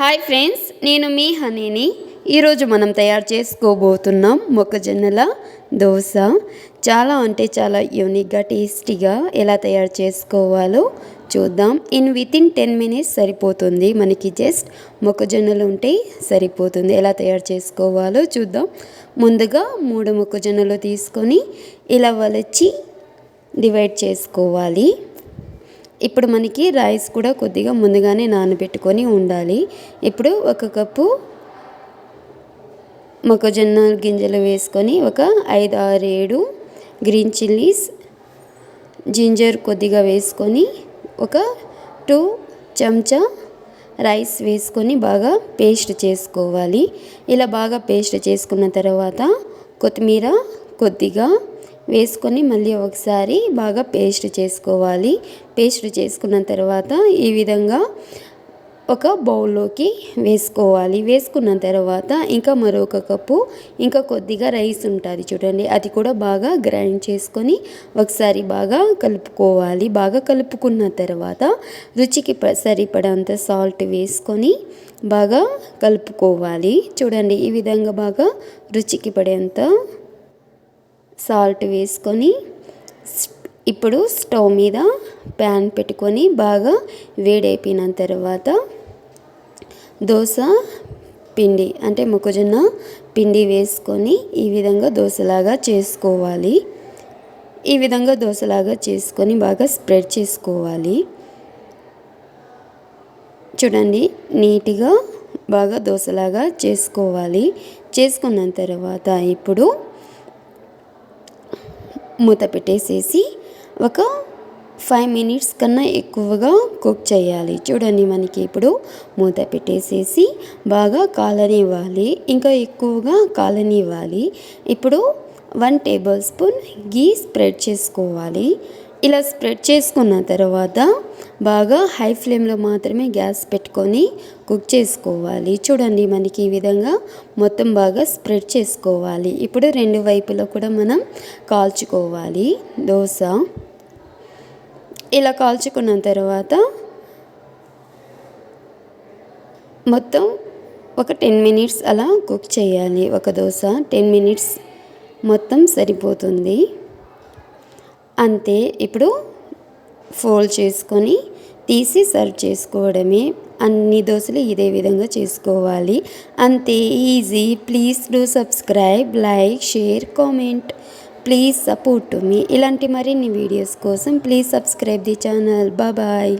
Hi friends, నేను మీ హనీని. ఈరోజు మనం తయారు చేసుకోబోతున్నాం మొక్కజొన్నల దోశ. చాలా అంటే చాలా యూనిక్గా టేస్టీగా ఎలా తయారు చేసుకోవాలో చూద్దాం. వితిన్ 10 మినిట్స్ సరిపోతుంది. మనకి జస్ట్ మొక్కజొన్నలు ఉంటే సరిపోతుంది. ఎలా తయారు చేసుకోవాలో చూద్దాం. ముందుగా 3 మొక్కజొన్నలు తీసుకొని ఇలా వలిచి డివైడ్ చేసుకోవాలి. ఇప్పుడు మనకి రైస్ కూడా కొద్దిగా ముందుగానే నానబెట్టుకొని ఉండాలి. ఇప్పుడు 1 కప్పు మొక్కజొన్న గింజలు వేసుకొని ఒక 5, 6, 7 గ్రీన్ చిల్లీస్, జింజర్ కొద్దిగా వేసుకొని ఒక 2 చెంచా రైస్ వేసుకొని బాగా పేస్ట్ చేసుకోవాలి. ఇలా బాగా పేస్ట్ చేసుకున్న తర్వాత కొత్తిమీర కొద్దిగా వేసుకొని మళ్ళీ ఒకసారి బాగా పేస్ట్ చేసుకోవాలి. పేస్ట్ చేసుకున్న తర్వాత ఈ విధంగా ఒక బౌల్లోకి వేసుకోవాలి. వేసుకున్న తర్వాత ఇంకా మరొక కప్పు ఇంకా కొద్దిగా రైస్ ఉంటుంది చూడండి, అది కూడా బాగా గ్రైండ్ చేసుకొని ఒకసారి బాగా కలుపుకోవాలి. బాగా కలుపుకున్న తర్వాత రుచికి సరిపడంత సాల్ట్ వేసుకొని బాగా కలుపుకోవాలి. చూడండి, ఈ విధంగా బాగా రుచికి పడేంత సాల్ట్ వేసుకొని ఇప్పుడు స్టవ్ మీద ప్యాన్ పెట్టుకొని బాగా వేడైపోయిన తర్వాత దోశ పిండి అంటే మొక్కజొన్న పిండి వేసుకొని ఈ విధంగా దోశలాగా చేసుకోవాలి. ఈ విధంగా దోశలాగా చేసుకొని బాగా స్ప్రెడ్ చేసుకోవాలి. చూడండి, నీట్గా బాగా దోశలాగా చేసుకోవాలి. చేసుకున్న తర్వాత ఇప్పుడు మూత పెట్టేసేసి ఒక 5 మినిట్స్ కన్నా ఎక్కువగా కుక్ చేయాలి. చూడండి, మనకి ఇప్పుడు మూత పెట్టేసేసి బాగా కాలనివ్వాలి. ఇంకా ఎక్కువగా కాలనివ్వాలి. ఇప్పుడు 1 టేబుల్ స్పూన్ గీ స్ప్రెడ్ చేసుకోవాలి. ఇలా స్ప్రెడ్ చేసుకున్న తర్వాత బాగా హై ఫ్లేమ్లో మాత్రమే గ్యాస్ పెట్టుకొని కుక్ చేసుకోవాలి. చూడండి, మనకి ఈ విధంగా మొత్తం బాగా స్ప్రెడ్ చేసుకోవాలి. ఇప్పుడు 2 వైపులో కూడా మనం కాల్చుకోవాలి దోశ. ఇలా కాల్చుకున్న తర్వాత మొత్తం ఒక 10 మినిట్స్ అలా కుక్ చేయాలి. ఒక దోశ 10 మినిట్స్ మొత్తం సరిపోతుంది. అంతే. ఇప్పుడు ఫోల్డ్ చేసుకొని తీసి సర్వ్ చేసుకోవడమే. అన్ని దోశలు ఇదే విధంగా చేసుకోవాలి. అంతే, easy. Please do subscribe, like, share, comment. Please support me. ఇలాంటి మరిన్ని వీడియోస్ కోసం please subscribe the channel. Bye.